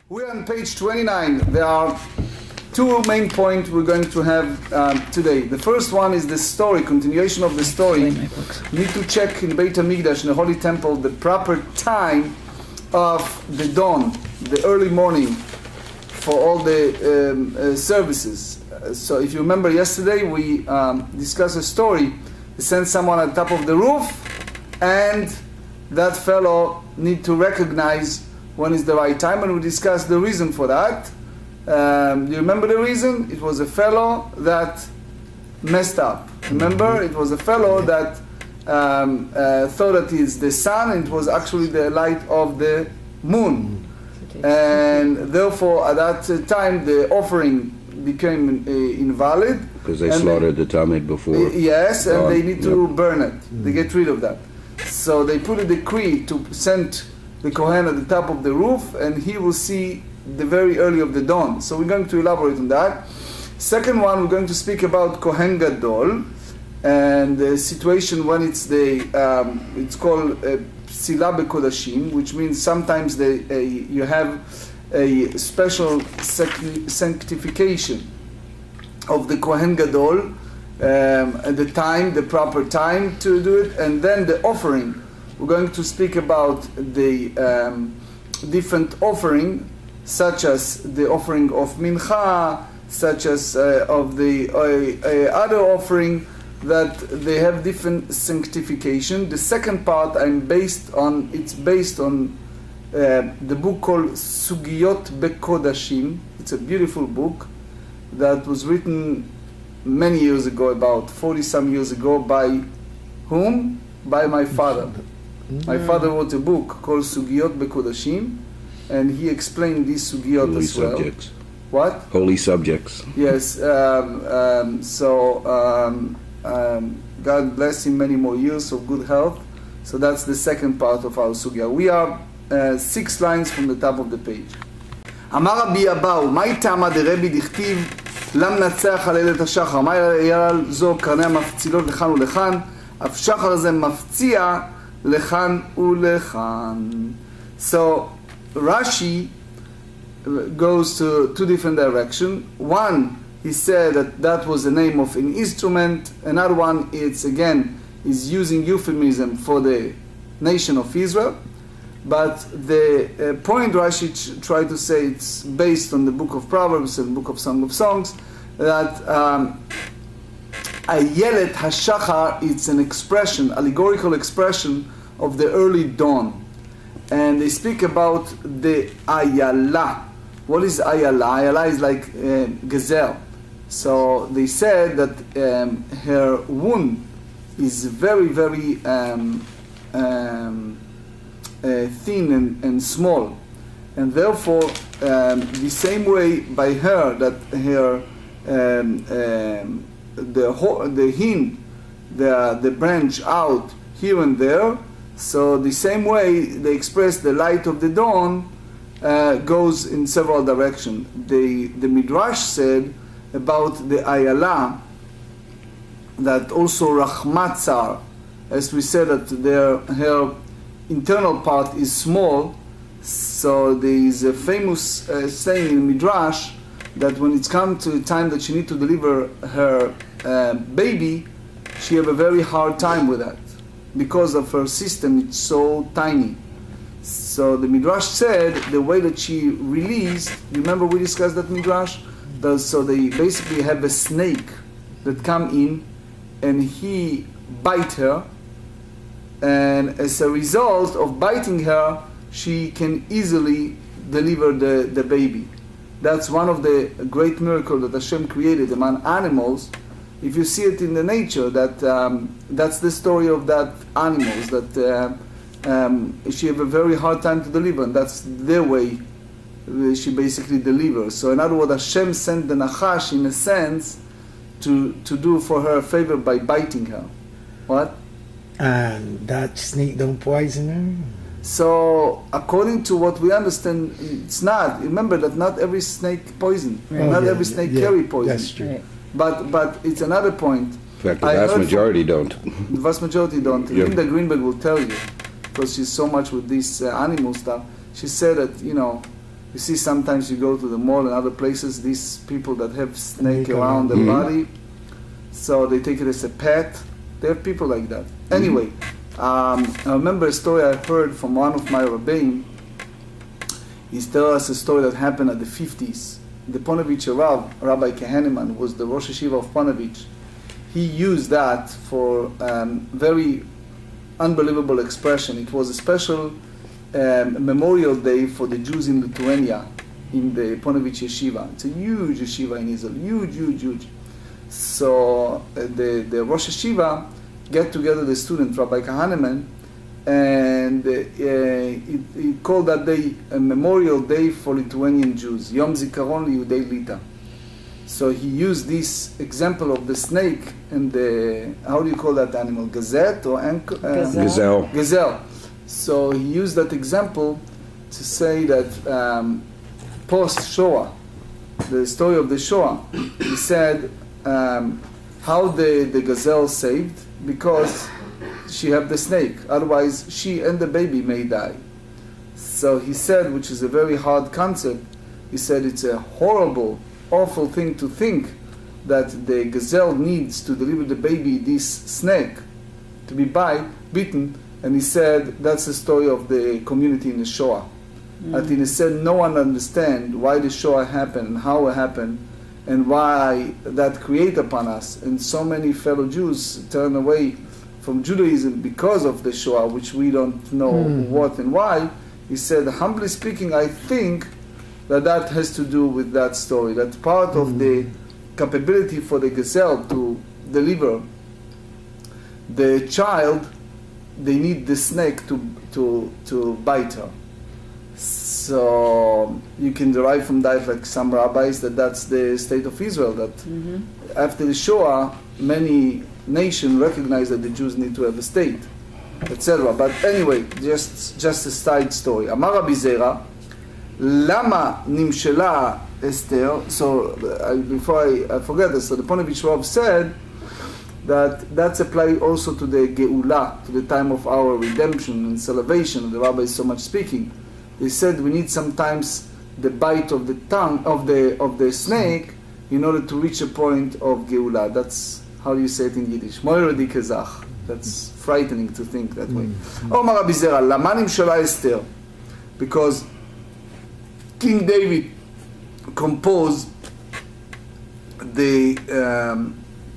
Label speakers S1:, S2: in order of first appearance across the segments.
S1: We're on page 29. There are two main points we're going to have today. The first one is the story, continuation of the story. You need to check in Beit HaMikdash, in the Holy Temple, the proper time of the dawn, the early morning, for all the services. So if you remember yesterday, we discussed a story. They sent someone on top of the roof, and that fellow need to recognize when is the right time, and we discussed the reason for that. Do you remember the reason? It was a fellow that messed up. Remember, it was a fellow that thought that it's the sun, and it was actually the light of the moon. And therefore, at that time, the offering became invalid. Because
S2: they slaughtered the Talmud before.
S1: Yes, and they need to burn it. They get rid of that. So they put a decree to send the Kohen at the top of the roof, and he will see the very early of the dawn. So we're going to elaborate on that. Second one, we're going to speak about Kohen Gadol and the situation when it's the it's called Psila Bekodashim, which means sometimes you have a special sanctification of the Kohen Gadol at the time, the proper time to do it, and then the offering. We're going to speak about the different offering, such as the offering of mincha, such as of the other offering, that they have different sanctification. The second part it's based on the book called Sugiyot Bekodashim. It's a beautiful book that was written many years ago, about 40-some years ago, by whom? By my father. My father wrote a book called Sugiyot Bekodashim, and he explained these Sugiyot
S2: Holy
S1: as well.
S2: Subjects.
S1: What?
S2: Holy subjects.
S1: Yes. God bless him many more years of good health. So that's the second part of our Sugiyah. We are 6 lines from the top of the page. אמר רבי אבאו, מהי טעמא דרבי דכתיב למנצח על לילת השחר? מה היה זו קרני המפצילות לכאן ולכאן? אף שחר זה מפציע לכאן ולכאן. So Rashi goes to two different directions. One, he said that was the name of an instrument. Another one, is using euphemism for the nation of Israel. But the point Rashi tried to say, it's based on the book of Proverbs and book of Song of Songs, that Ayelet HaShachar, it's an expression, allegorical expression of the early dawn. And they speak about the Ayala. What is Ayala? Ayala is like gazelle. So they said that her wound is very, very thin and small. And therefore, the same way by her, that her the branch out here and there, so the same way they express the light of the dawn goes in several directions. The Midrash said about the Ayala that also Rachmatzar, as we said, that her internal part is small. So there is a famous saying in Midrash that when it's come to the time that she needs to deliver her baby, she have a very hard time with that, because of her system, it's so tiny. So the Midrash said the way that she released, remember we discussed that Midrash? So they basically have a snake that come in and he bite her, and as a result of biting her, she can easily deliver the baby. That's one of the great miracles that Hashem created among animals. If you see it in the nature, that's the story of that animals, that she have a very hard time to deliver, and that's their way she basically delivers. So in other words, Hashem sent the Nachash in a sense to do for her a favor by biting her. What?
S3: And that snake don't poison her?
S1: So according to what we understand, it's not. Remember that not every snake poison.
S3: Right.
S1: Not every snake carry poison.
S3: That's true.
S4: Right.
S1: But it's another point.
S2: In fact, the vast majority don't.
S1: The vast majority don't.
S2: Yeah.
S1: Linda Greenberg will tell you, because she's so much with this animal stuff. She said that, You see, sometimes you go to the mall and other places, these people that have snake around their body, so they take it as a pet. There are people like that. Anyway, I remember a story I heard from one of my Rabbi. He's telling us a story that happened at the 50s. The Ponevezh Rav, Rabbi Kohanim, who was the Rosh Yeshiva of Ponevezh, he used that for very unbelievable expression. It was a special Memorial Day for the Jews in Lithuania, in the Ponevezh Yeshiva. It's a huge yeshiva in Israel, huge. So the Rosh Yeshiva get together the student, Rabbi Kohanim, and he called that day a Memorial Day for Lithuanian Jews, Yom Zikaron Liyudei Lita. So he used this example of the snake and the, how do you call that animal, gazette or
S2: Gazelle.
S1: Gazelle. So he used that example to say that post-Shoah, the story of the Shoah, he said how the gazelle saved, because she had the snake, otherwise she and the baby may die. So he said, which is a very hard concept, he said it's a horrible, awful thing to think that the gazelle needs to deliver the baby this snake to be beaten. And he said that's the story of the community in the Shoah. And he said no one understands why the Shoah happened and how it happened and why that created upon us. And so many fellow Jews turn away from Judaism because of the Shoah, which we don't know what and why. He said, humbly speaking, I think that has to do with that story, that part of the capability for the gazelle to deliver the child, they need the snake to bite her. So you can derive from that, like some rabbis, that's the state of Israel, that after the Shoah, many nations recognize that the Jews need to have a state, etc. But anyway, just a side story. Amar Rabbi Zera, Lama nimshela Esther. So before I forget this, so the Ponevezh Rav said that that's applied also to the Geula, to the time of our redemption and salvation. The Rabbi is so much speaking. They said we need sometimes the bite of the tongue of the snake in order to reach a point of Geula. That's how do you say it in Yiddish? Moiredi kezach. That's frightening to think that way. Omar Rabbi Zera, Lama nimshela Esther, because King David composed the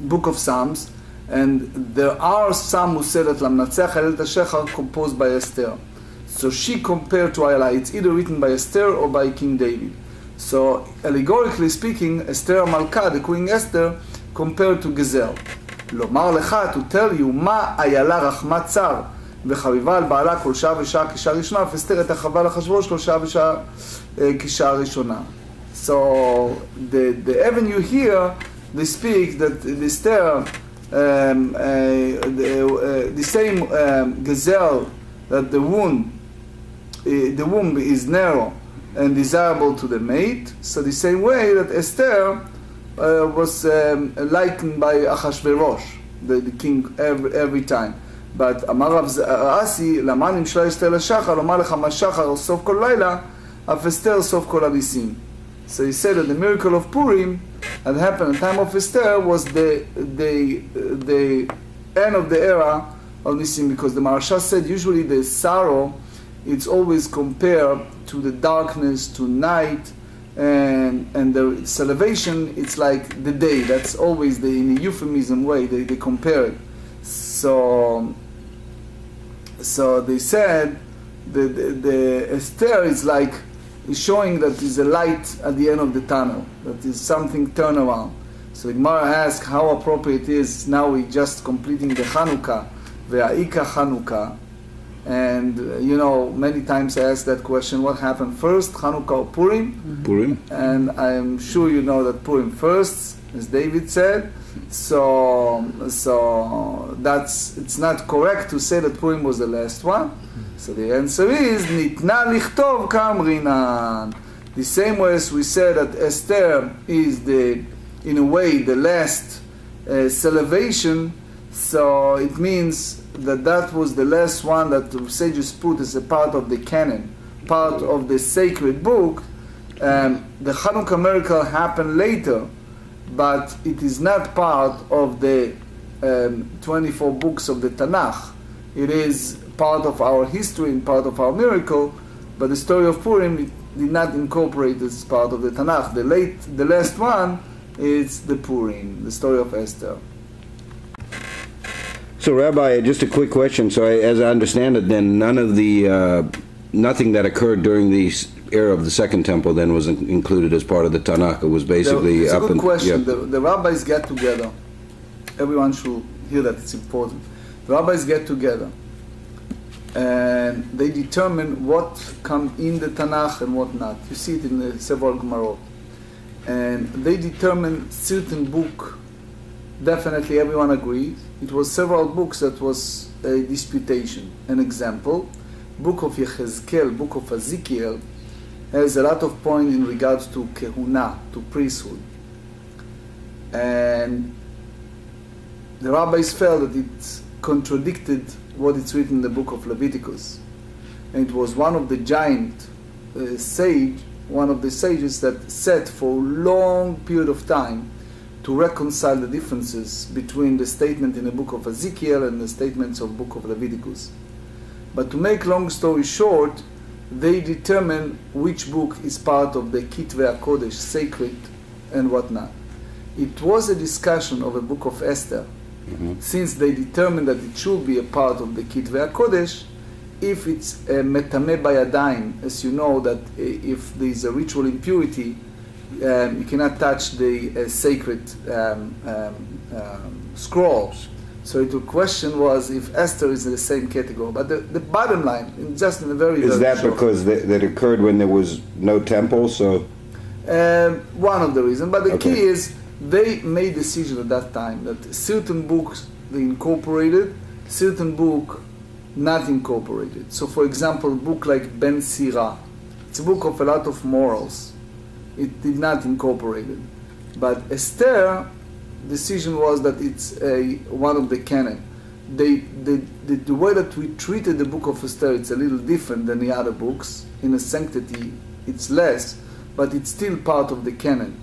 S1: book of Psalms, and there are some who say that Lamnatzech Halel Tashechar composed by Esther. So she compared to Ayala. It's either written by Esther or by King David. So allegorically speaking, Esther Malka, the Queen Esther, compared to Gazelle. Lomar lecha, to tell you, Ma Ayala Rachmat Tzar, וחביבה על בעלה כל שעה ושעה כשעה ראשונה, ואסתר את החווה לאחשוורוש כל שעה ושעה כשעה ראשונה. So the avenue here, they speak that Esther, the same gazelle, that the womb is narrow and desirable to the mate. So the same way that Esther was likened by Achashverosh, the king, every time. But אמר רב אסי, למה נמשלה אסתר לשחר, לומר לך מה שחר סוף כל לילה, אף אסתר סוף כל הניסים. So he said that the miracle of Purim that happened at the time of Esther was the end of the era of Nisim, because the Maharsha said usually the sorrow, it's always compared to the darkness, to night, and the salvation, it's like the day. That's always in a euphemism way, they compare it. So they said the Esther is like is showing that there's a light at the end of the tunnel, that is something turnaround. So the Gemara asks how appropriate it is. Now we're just completing the Chanukah, ve'aika Chanukah, and you know many times I ask that question: what happened first, Chanukah or Purim?
S2: Purim.
S1: And I'm sure you know that Purim first, as David said. So it's not correct to say that Purim was the last one. So the answer is Nitna lichtov kamrinan. The same way as we said that Esther is in a way the last salvation. So it means that was the last one that the sages put as a part of the canon, part of the sacred book. The Hanukkah miracle happened later, but it is not part of the 24 books of the Tanakh. It is part of our history and part of our miracle, but the story of Purim did not incorporate as part of the Tanakh. The last one is the Purim, the story of Esther.
S2: So, Rabbi, just a quick question. So, as I understand it, then none of the nothing that occurred during the era of the Second Temple then was included as part of the Tanakh. It was basically
S1: it's
S2: up
S1: a good question.
S2: Yeah.
S1: The rabbis get together. Everyone should hear that; it's important. The rabbis get together, and they determine what come in the Tanakh and what not. You see it in several Gemarrah, and they determine certain book. Definitely, everyone agrees. It was several books that was a disputation. An example, book of Yechezkel, book of Ezekiel, has a lot of points in regards to kehuna, to priesthood. And the rabbis felt that it contradicted what is written in the book of Leviticus. And it was one of the giant one of the sages that sat for a long period of time to reconcile the differences between the statement in the book of Ezekiel and the statements of book of Leviticus. But to make long story short, they determine which book is part of the Kitvei HaKodesh, sacred, and whatnot. It was a discussion of a book of Esther, since they determined that it should be a part of the Kitvei HaKodesh. If it's a metameh bayadayim, as you know, that if there is a ritual impurity, you cannot touch the sacred scrolls. So the question was if Esther is in the same category. But the bottom line, just in a very
S2: Is
S1: very
S2: that
S1: short,
S2: because that occurred when there was no temple? So
S1: one of the reasons. But the
S2: Okay.
S1: key is they made decision at that time that certain books they incorporated, certain book not incorporated. So for example, a book like Ben Sirah, it's a book of a lot of morals. It did not incorporate it. But Esther, decision was that it's one of the canon. The way that we treated the book of Esther, it's a little different than the other books. In a sanctity, it's less, but it's still part of the canon.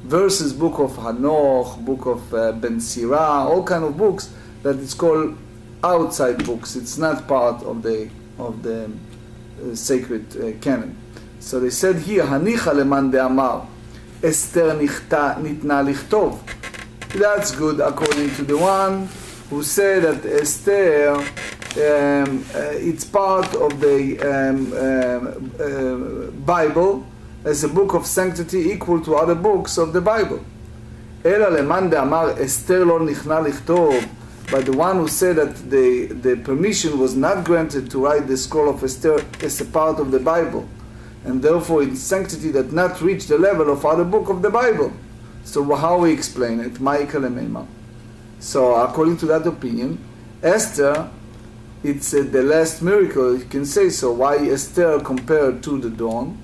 S1: Versus book of Hanoch, book of Ben Sirah, all kind of books that it's called outside books. It's not part of the sacred canon. So they said here, Hanicha leman de'amar, Esther nitna lichtov. That's good according to the one who said that Esther, it's part of the Bible as a book of sanctity equal to other books of the Bible. Ela leman de'amar, Esther lo nichna lichtov. But the one who said that the permission was not granted to write the scroll of Esther as a part of the Bible, and therefore its sanctity did not reach the level of other book of the Bible. So how we explain it? So according to that opinion, Esther, it's the last miracle, you can say so. Why Esther compared to the dawn?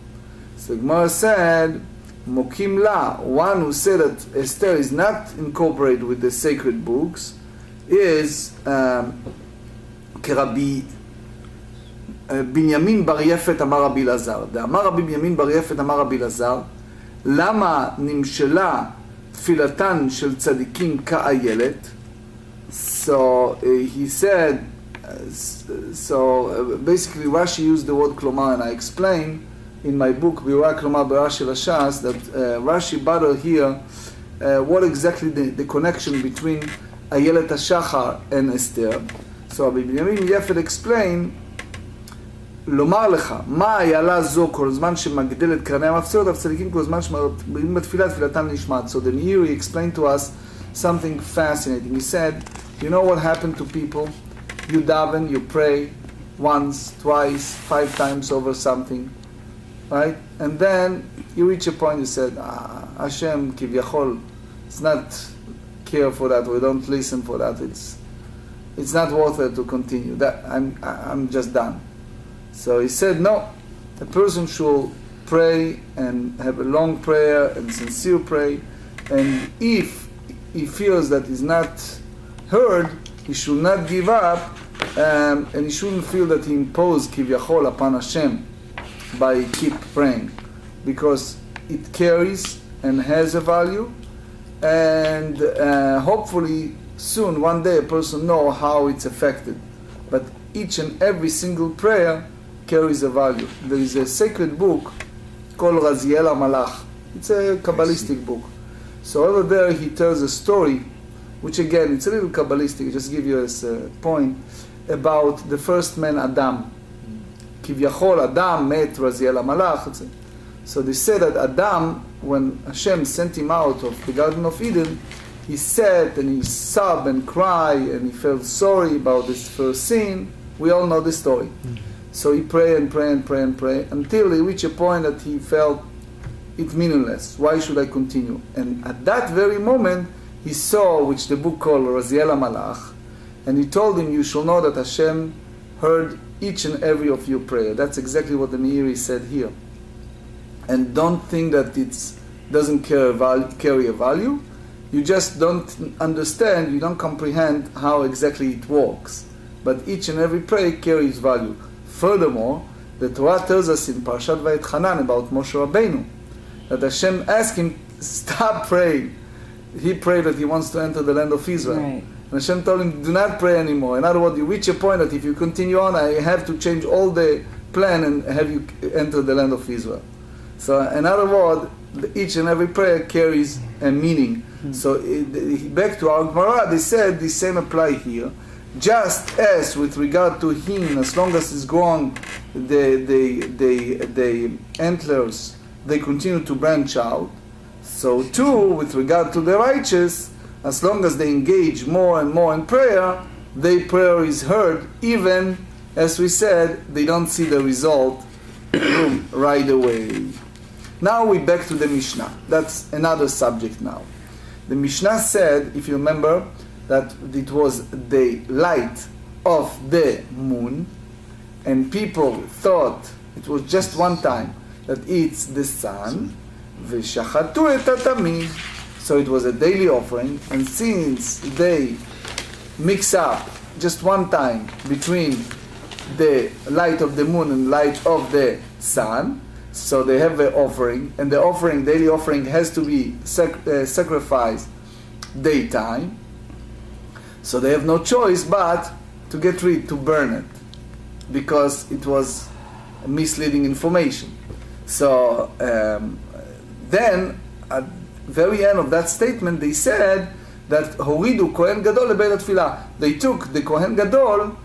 S1: So Gemarrah said, Mokim la, one who said that Esther is not incorporated with the sacred books, is כרבי בנימין בר יפת אמר רבי אלעזר. דאמר רבי בנימין בר יפת אמר רבי אלעזר, למה נמשלה תפילתן של צדיקים כאיילת? So he said, basically Rashi used the word klomar, and I explain in my book Biura Klomar Berashi Lashas that Rashi bothered here what exactly the connection between Ayelet HaShachar and Esther. So Rabbi Binyamin Yefet explained, לומר לך, מה איילה זו כל זמן שמגדל את קרני המפצעות, הצדיקים כל זמן שמגדילים בתפילה, תפילתן נשמעת. So then here he explained to us something fascinating. He said, you know what happened to people? You daven, you pray once, twice, 5 times over something, right? And then you reach a point you said, Hashem, kivyachol, it's not care for that, we don't listen for that, it's not worth it to continue. That I'm just done. So he said, no, a person should pray and have a long prayer and sincere pray, and if he feels that he's not heard, he should not give up, and he shouldn't feel that he imposed kivyachol upon Hashem by keep praying. because it carries and has a value, and hopefully soon, one day, a person know how it's affected. But each and every single prayer carries a value. There is a sacred book called Raziel HaMalach. It's a Kabbalistic book. So over there he tells a story, which again, it's a little Kabbalistic, just give you as a point, about the first man Adam. Kivyachol Adam met Raziel HaMalach. So they say that Adam, when Hashem sent him out of the Garden of Eden, he sat and he sobbed and cried and he felt sorry about this first sin. We all know the story. So he prayed and prayed and prayed and prayed until he reached a point that he felt it meaningless. Why should I continue? And at that very moment, he saw, which the book called Raziel HaMalach, and he told him, you shall know that Hashem heard each and every of your prayer. That's exactly what the Meiri said here. And don't think that it doesn't carry a value. You just don't understand, you don't comprehend how exactly it works. But each and every prayer carries value. Furthermore, the Torah tells us in Parashat Vayetchanan about Moshe Rabbeinu, that Hashem asked him, stop praying. He prayed that he wants to enter the land of Israel. Right. And Hashem told him, do not pray anymore. In other words, you reach a point that if you continue on, I have to change all the plan and have you enter the land of Israel. So in other words, each and every prayer carries a meaning. So back to our Gemarrah, they said the same apply here. Just as with regard to him, as long as it's growing, the antlers, they continue to branch out. So too, with regard to the righteous, as long as they engage more and more in prayer, their prayer is heard, even, as we said, they don't see the result right away. Now we back to the Mishnah. That's another subject now. The Mishnah said, if you remember, that it was the light of the moon, and people thought it was just one time, that it's the sun, v'shachatu et hatamid. So it was a daily offering, and since they mix up just one time between the light of the moon and light of the sun, so they have the offering, and the offering, daily offering, has to be sacrificed daytime. So they have no choice but to get rid, to burn it, because it was misleading information. So then, at the very end of that statement, they said that Horidu Kohen Gadol lebeit tefillah. They took the Kohen Gadol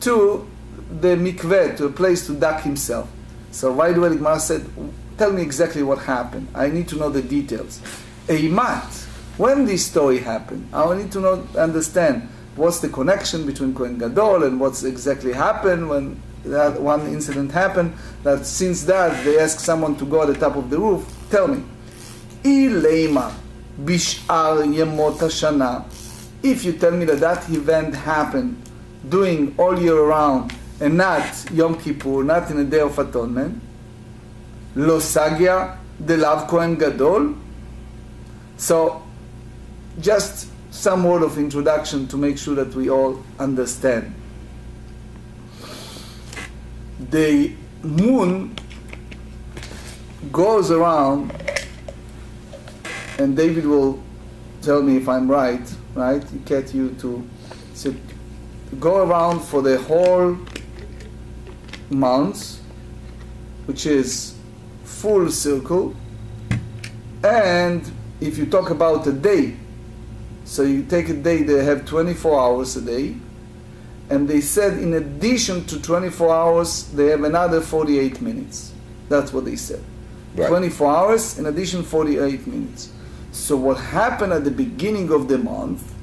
S1: to the mikveh, to a place to duck himself. So why do the Gemara said, tell me exactly what happened. I need to know the details. Eimat, when this story happened, I need to understand what's the connection between Kohen Gadol and what's exactly happened when that one incident happened, that since that they asked someone to go at the top of the roof. Tell me. Ileima bishar yemot hashana. If you tell me that that event happened doing all year round and not Yom Kippur, not in a day of atonement, lo sagya de lav Kohen Gadol. So, just some word of introduction to make sure that we all understand. The moon goes around, and David will tell me if I'm right? He get you to go around for the whole month, which is full circle. And if you talk about a day, so you take a day, they have 24 hours a day, and they said in addition to 24 hours, they have another 48 minutes. That's what they said. Right. 24 hours, in addition 48 minutes. So what happened at the beginning of the month,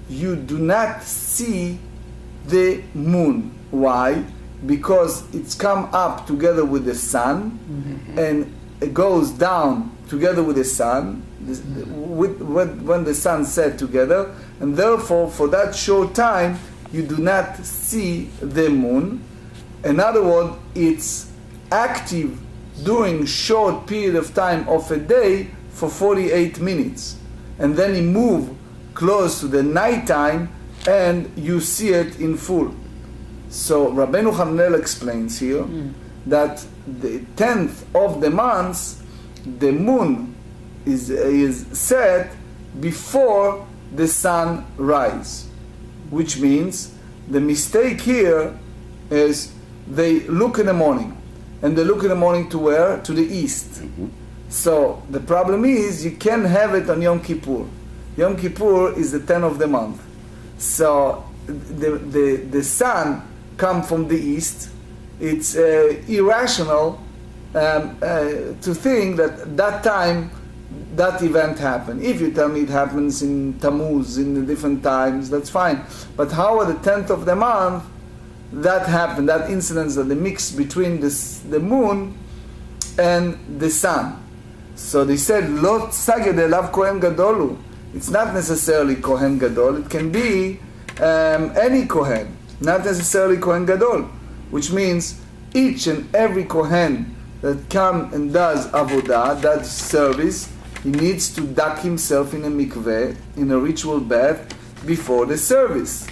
S1: you do not see the moon. Why? Because it's come up together with the sun, and it goes down together with the sun, when the sun set together, and therefore for that short time you do not see the moon. In other words, it's active during short period of time of a day for 48 minutes, and then you move close to the night time and you see it in full. So Rabbeinu Hananel explains here that the 10th of the month the moon is set before the sun rise, which means the mistake here is they look in the morning, and they look in the morning to where? To the east. So the problem is you can't have it on Yom Kippur. Yom Kippur is the 10th of the month. So the sun comes from the east. It's irrational to think that time that event happened. If you tell me it happens in Tammuz, in the different times, that's fine. But how at the 10th of the month that happened, that incident, that the mix between the moon and the sun? So they said, Lo tzaged elav kohen gadolu. It's not necessarily kohen gadol. It can be any kohen, not necessarily kohen gadol, which means each and every kohen that comes and does avodah, does service, he needs to duck himself in a mikveh, in a ritual bath, before the service.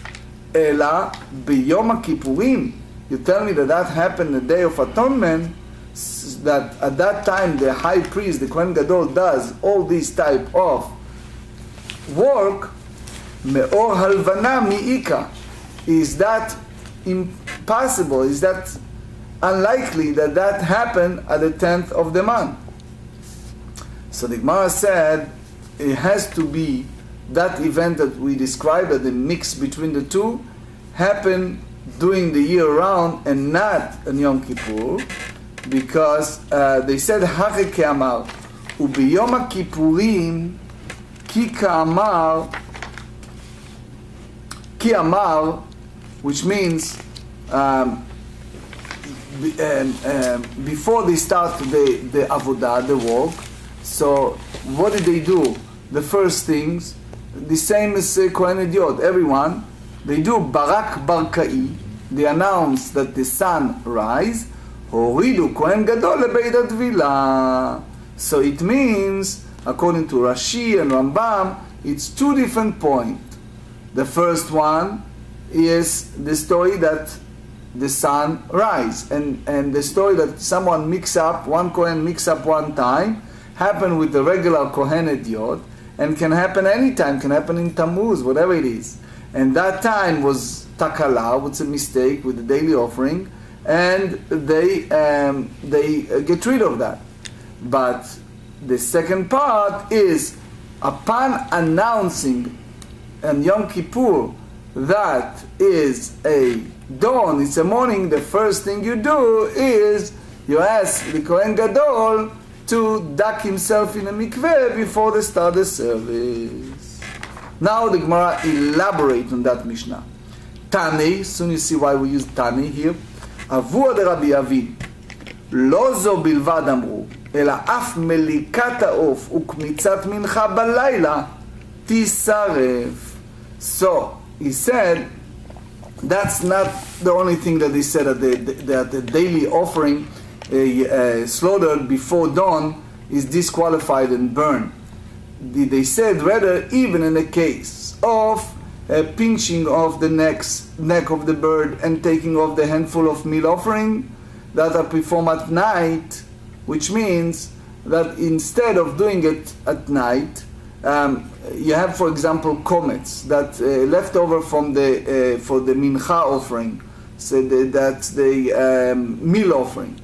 S1: Ela biyom הכיפורים. You tell me that happened the day of atonement, that at that time the high priest, the Kohen Gadol, does all this type of work. Me'or halvana mi'ika. Is that impossible? Is that unlikely that happened at the 10th of the month? So the Gemara said it has to be that event that we described, that the mix between the two, happened during the year round and not on Yom Kippur, because they said Hare ke'amar ubiyom הכיפורים ki ka'amar ki amar, which means before they start the avodah, the work. So what did they do? The first things, the same as Kohen Idiot, everyone, they do barak barkai. They announce that the sun rise. Horidu Kohen Gadol lebeit hatvila. So it means, according to Rashi and Rambam, it's two different points. The first one is the story that the sun rise, and the story that someone one Kohen mix up one time, happened with the regular Kohen Idiot, and can happen anytime, can happen in Tammuz, whatever it is. And that time was takala, what's a mistake with the daily offering, and they get rid of that. But the second part is, upon announcing on Yom Kippur that is a dawn, it's a morning, the first thing you do is you ask the Kohen Gadol to duck himself in a mikveh before they start the service. Now the Gemara elaborates on that Mishnah. Tani, soon you see why we use Tani here. Avua de Rabbi Avi, לא זו בלבד אמרו, אלא אף מליקת העוף וקמיצת מנחה בלילה תישרף. So, he said, that's not the only thing that they said, that the daily offering slaughtered before dawn is disqualified and burned. They said rather, even in the case of pinching of the neck of the bird and taking off the handful of meal offering that are performed at night, which means that instead of doing it at night, you have, for example, comets that left over from the for the mincha offering, so that's the meal offering.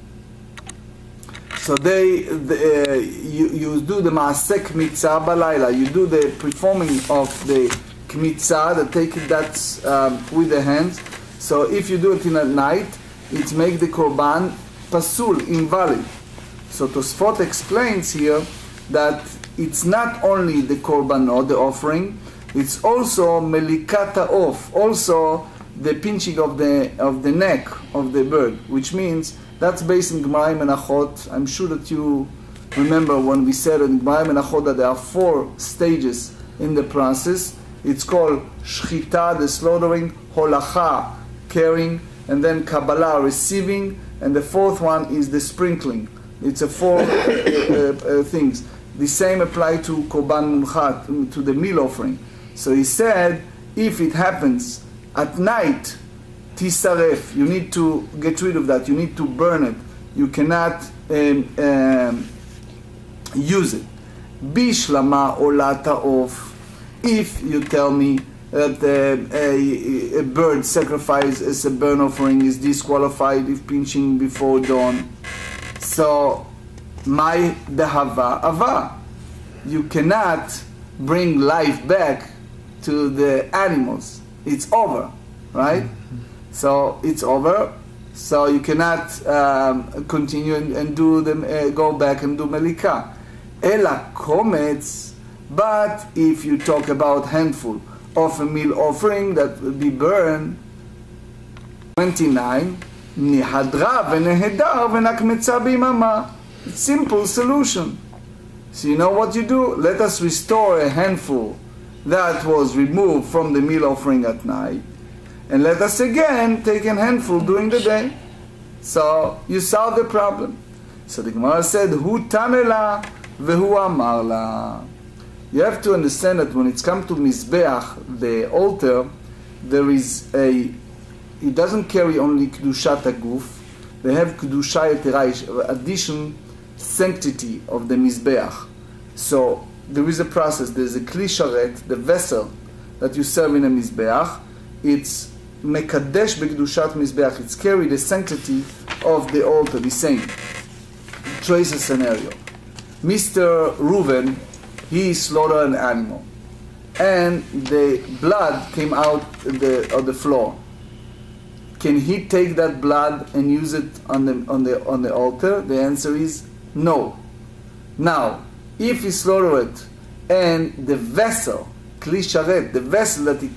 S1: So you do the maasek kmitza balayla. You do the performing of the kmitza, the taking that's with the hands. So if you do it in at night, it makes the korban pasul, invalid. So Tosfot explains here that it's not only the korbanot, the offering, it's also melikata off, also the pinching of the neck of the bird, which means that's based in Gemarrah Menachot. I'm sure that you remember when we said in Gemarrah Menachot that there are 4 stages in the process. It's called shchita, the slaughtering, holacha, carrying, and then kabbalah, receiving, and the 4th one is the sprinkling. It's a 4 things. The same apply to korban muncha, to the meal offering. So he said, if it happens at night, tisaref, you need to get rid of that, you need to burn it. You cannot use it. Bishlama olata of. If you tell me that a bird sacrifice as a burnt offering is disqualified if pinching before dawn, so my dehava ava, you cannot bring life back to the animals. It's over, right? So it's over. So you cannot continue and do them, go back and do melika. Ela komets. But if you talk about handful of a meal offering that will be burned, 29, nihadra v'nehedar v'nakmetza b'imama. Simple solution. So you know what you do? Let us restore a handful that was removed from the meal offering at night, and let us again take a handful during the day. So you solve the problem. So the Gemara said, Hu tanela v'hu amarla. You have to understand that when it's come to Mizbeach, the altar, there is it doesn't carry only Kedushat HaGuf, they have Kedusha Yetera, addition sanctity of the Mizbeach. So there is a process, there's a Kli Sharet, the vessel that you serve in a Mizbeach, it's Mekadesh Bekedushat Mizbeach, it's carry the sanctity of the altar, the same. Trace a scenario. Mr. Reuven, he slaughtered an animal, and the blood came out of the floor. Can he take that blood and use it on the altar? The answer is no. Now, if he slaughtered it and the vessel, kli sharet, the vessel that he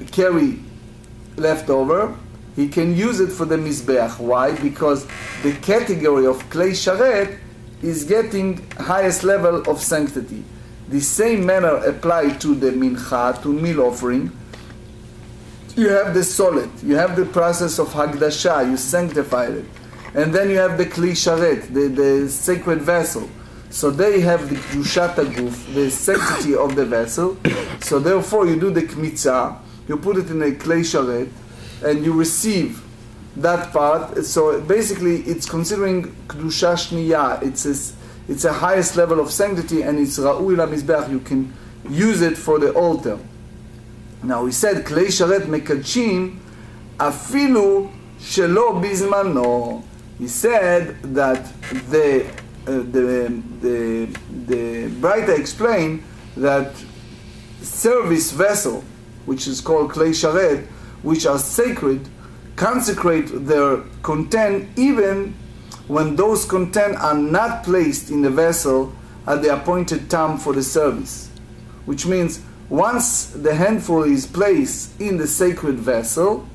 S1: carry leftover, he can use it for the mizbeach. Why? Because the category of kli sharet is getting highest level of sanctity. The same manner applied to the mincha, to meal offering. You have the solid, you have the process of hagdasha, you sanctified it. And then you have the kli sharet, the sacred vessel. So they have the kedushat haguf, the sanctity of the vessel. So therefore you do the kmitza, you put it in a kli sharet, and you receive that part. So basically it's considering kedusha shniya, it's a highest level of sanctity, and it's ra'ui lamizbeach, you can use it for the altar. Now we said klei sharet mekadshim afilu shelo bizmano. He said that the Braita explained that service vessel, which is called klei sharet, which are sacred, consecrate their content even when those content are not placed in the vessel at the appointed time for the service. Which means once the handful is placed in the sacred vessel,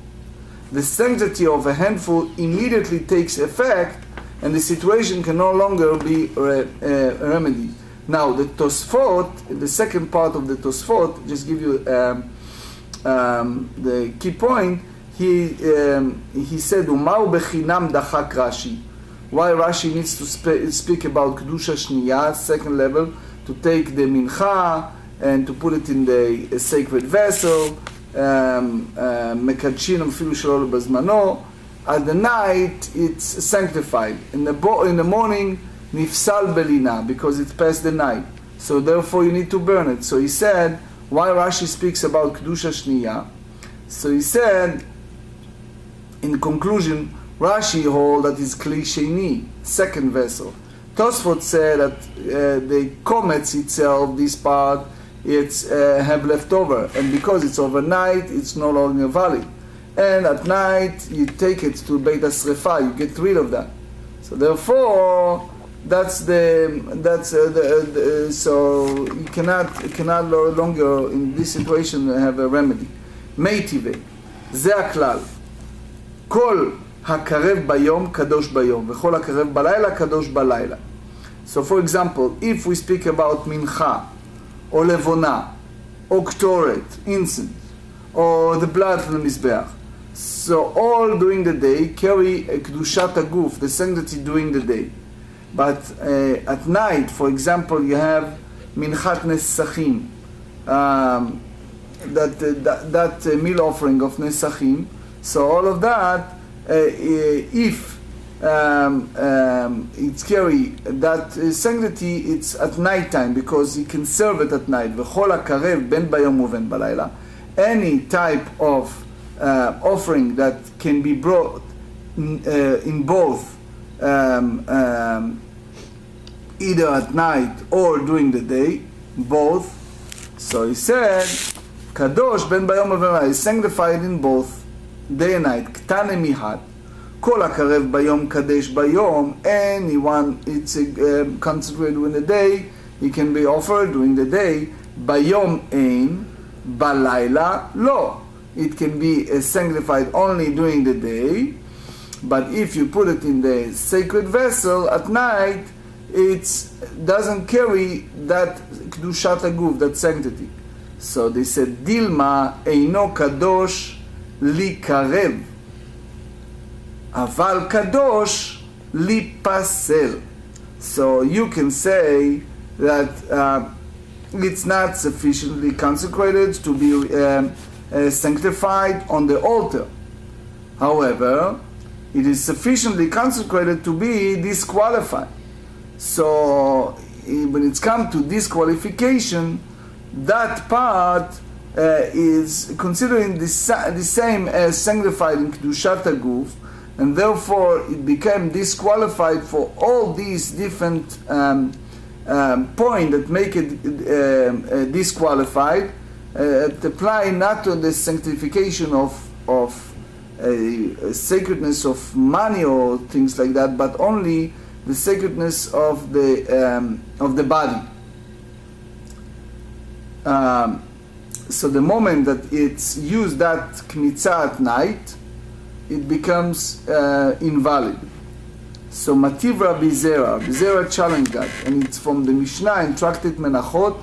S1: the sanctity of a handful immediately takes effect, and the situation can no longer be remedied. Now the Tosfot, the second part of the Tosfot, just give you the key point. He said, "Umau bechinam dachak Rashi." Why Rashi needs to speak about kedusha shniya, second level, to take the mincha and to put it in the sacred vessel. Mekadshin afilu shelo bezmano. At the night it's sanctified. In the morning nifsal belina, because it's past the night. So therefore you need to burn it. So he said, why Rashi speaks about kedusha shniya? So he said, in conclusion, Rashi hold that is kli sheni, second vessel. Tosfot said that the comets itself, this part, it's have left over, and because it's overnight, it's no longer valid. And at night, you take it to Beit HaSrefa, you get rid of that. So therefore, so you cannot no longer in this situation have a remedy. Meitive, זה הכלל. כל הקרב ביום קדוש ביום, וכל הקרב בלילה קדוש בלילה. So for example, if we speak about mincha, or levona, or ktoret, incense, or the blood from the mizbeach, so all during the day carry a kedushat haguf, the sanctity during the day. But at night, for example, you have minchat nesachim, that meal offering of nesachim. So all of that, if it's scary. That sanctity, it's at night time because you can serve it at night. וכל הקרב בין ביום ובין בלילה. Any type of offering that can be brought in both either at night or during the day, both. So he said, Kadosh ben bayom uven is sanctified in both day and night. Ktane mihat. Kol hakarev bayom kadesh bayom. Anyone it's consecrated during the day, he can be offered during the day. Bayom ein, balayla lo. It can be sanctified only during the day, but if you put it in the sacred vessel at night, it doesn't carry that kedushat haguf, that sanctity. So they said, Dilma eino kadosh li karev, aval kadosh li pasel. So you can say that it's not sufficiently consecrated to be sanctified on the altar. However, it is sufficiently consecrated to be disqualified. So when it's come to disqualification, that part is considering the same as sanctified in Kedushat HaGuf, and therefore it became disqualified for all these different points that make it disqualified. It apply not to the sanctification of sacredness of money or things like that, but only the sacredness of the body. So the moment that it's used that kmitza at night, it becomes invalid. So Mativ Rabbi Zera challenged that, and it's from the Mishnah in Tractate Menachot,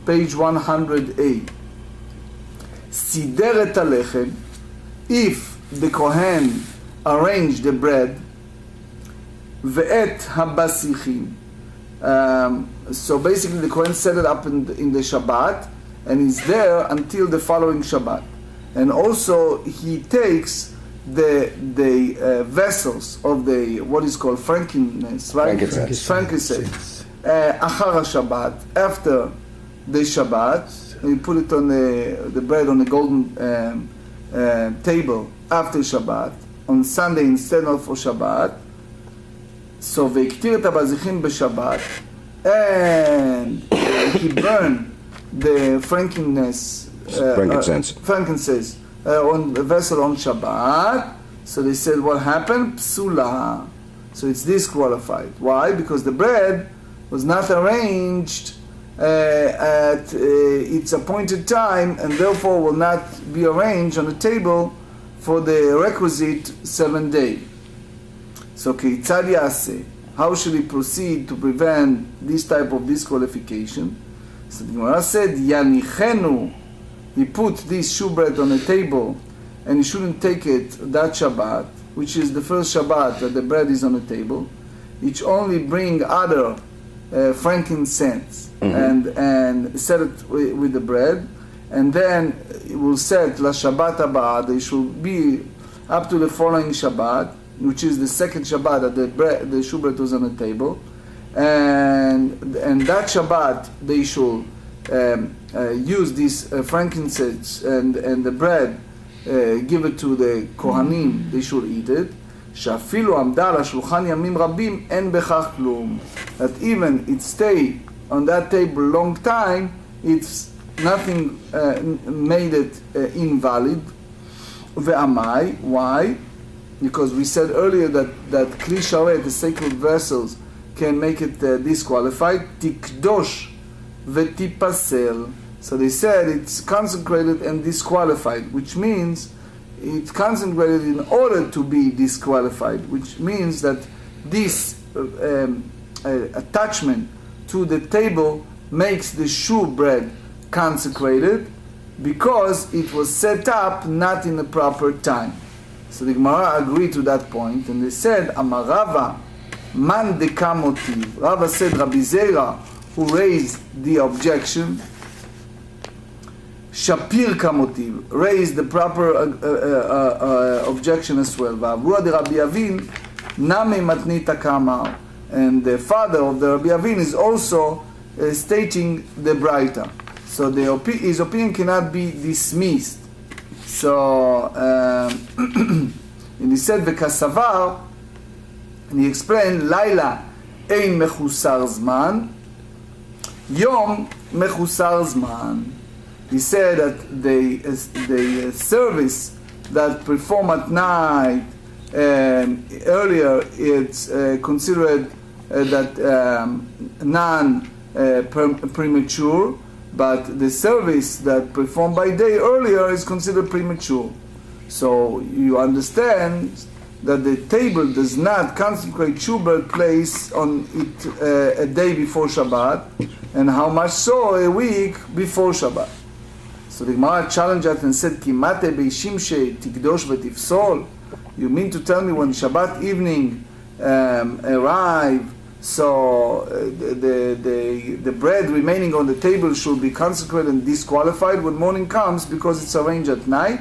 S1: page 100a. Sider et halechem, if the Kohen arranged the bread, ve'et habasichim. So basically the Kohen set it up in the Shabbat, and is there until the following Shabbat. And also he takes the vessels of the what is called frankincense, right? Frankincense. Achar Shabbat, after the Shabbat, and you put it on the bread on the golden table after Shabbat, on Sunday instead of for Shabbat. So ve'iktir et habazichim b'Shabbat, and he burned the frankincense on the vessel on Shabbat. So they said, what happened? Psula. So it's disqualified. Why? Because the bread was not arranged at its appointed time, and therefore will not be arranged on the table for the requisite 7 days. So keitzad yaseh, how should he proceed to prevent this type of disqualification? So the Gemarrah said, Yanichenu, he put this shewbread on the table, and he shouldn't take it that Shabbat, which is the first Shabbat that the bread is on the table. It should only bring other frankincense and set it with the bread, and then it will set la Shabbat haba. They should be up to the following Shabbat, which is the second Shabbat that the shewbread was on the table, and that Shabbat they should use this frankincense and the bread, give it to the Kohanim, they should eat it. שאפילו עמדה על השולחן ימים רבים, אין בכך כלום. That even it stay on that table long time, it's nothing made it invalid. Ve'amai, why? Because we said earlier that kli sharet, the sacred vessels, can make it disqualified. Tikdosh ve'tipasel. So they said it's consecrated and disqualified, which means it's consecrated in order to be disqualified, which means that this attachment to the table makes the shewbread consecrated because it was set up not in the proper time. So the Gemarrah agreed to that point, and they said, Amar Rava, man deka motiv. Rava said, Rabbi Zera, who raised the objection, Shapir kamotiv, raised the proper objection as well. V'avua de Rabbi Avin, Nami matnita kamar. And the father of the Rabbi Avin is also stating the Braita. So his opinion cannot be dismissed. So, and he said, V'kasavar, and he explained, Laila ein mechusar zman, Yom mechusar zman. He said that the service that perform at night, earlier it's considered that non-premature, but the service that performed by day earlier is considered premature. So you understand that the table does not consecrate shubert place on it a day before Shabbat, and how much so a week before Shabbat. So the Gemara challenged us and said, Kimate beishimshe tikdosh v'tifsol. You mean to tell me when Shabbat evening arrive, so the bread remaining on the table should be consecrated and disqualified when morning comes because it's arranged at night?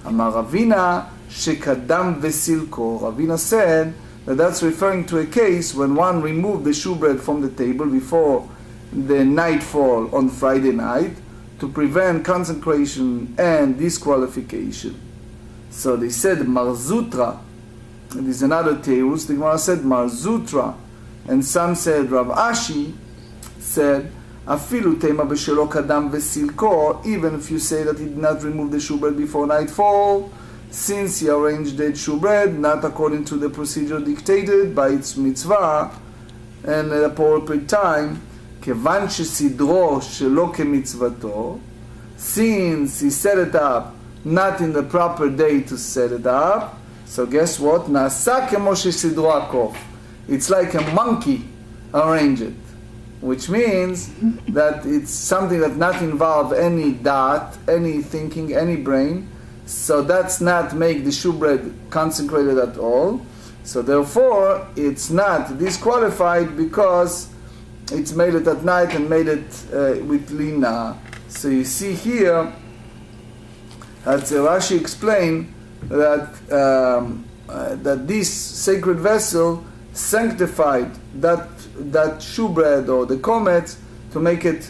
S1: Amar Ravina shekadam vesilko. Ravina said that that's referring to a case when one removed the shewbread from the table before the nightfall on Friday night to prevent consecration and disqualification. So they said Marzutra. And there's another teus. The Gemara said Marzutra. And some said, Rav Ashi said, Afilu tema b'shelo kadam v'silko, even if you say that he did not remove the shewbread before nightfall, since he arranged the shewbread not according to the procedure dictated by its mitzvah and at appropriate time, kevan shesidro shelo kemitzvato, since he set it up not in the proper day to set it up, so guess what? Nasa kemo shesidro akof. It's like a monkey arrange it, which means that it's something that not involve any dot, any thinking, any brain. So that's not make the shewbread consecrated at all. So therefore, it's not disqualified because it's made it at night and made it with lina. So you see here that Rashi explained that that this sacred vessel sanctified that shewbread or the comets to make it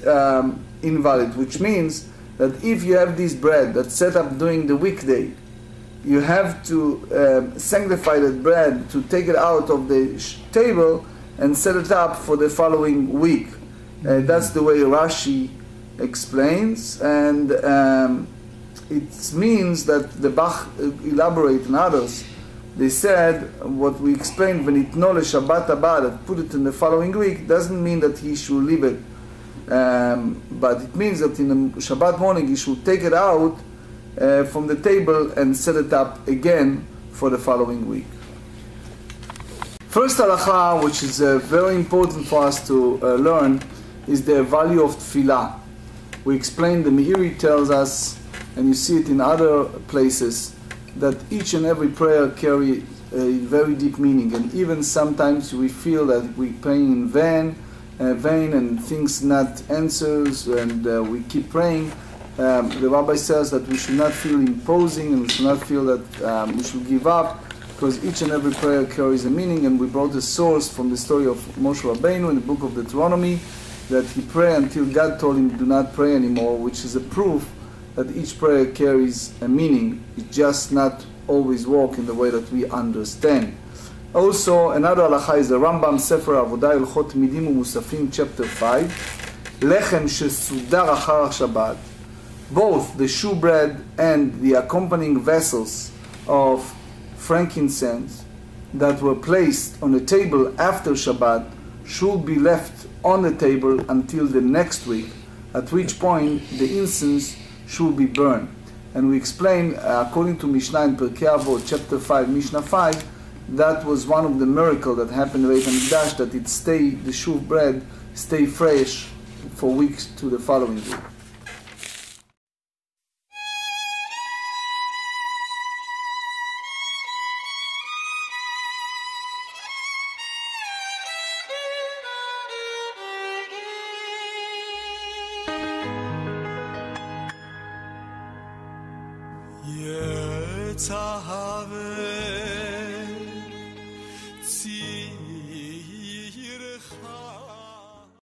S1: invalid, which means that if you have this bread that's set up during the weekday, you have to sanctify that bread to take it out of the table and set it up for the following week. That's the way Rashi explains, and it means that the Bach elaborate and others. They said what we explained when it no Shabbat haba, that put it in the following week, doesn't mean that he should leave it, but it means that in the Shabbat morning he should take it out from the table and set it up again for the following week. First halacha, which is very important for us to learn, is the value of tefillah. We explained, the Meiri tells us, and you see it in other places, that each and every prayer carries a very deep meaning, and even sometimes we feel that we pray in vain and things not answers, and we keep praying. The Rabbi says that we should not feel imposing and we should not feel that we should give up, because each and every prayer carries a meaning. And we brought a source from the story of Moshe Rabbeinu in the book of Deuteronomy, that he prayed until God told him do not pray anymore, which is a proof that each prayer carries a meaning. It just not always work in the way that we understand. Also, another halacha is the Rambam Sefer Avodah Hilchot Midim Umusafim, chapter 5. Lechem shesudar achar Shabbat. Both the shewbread and the accompanying vessels of frankincense that were placed on the table after Shabbat should be left on the table until the next week, at which point the incense should be burned. And we explain, according to Mishnah in Pirkei Avot, chapter 5, Mishnah 5, that was one of the miracles that happened in Beit HaMikdash, that the shewbread stay fresh for weeks to the following week.
S4: Yetzahave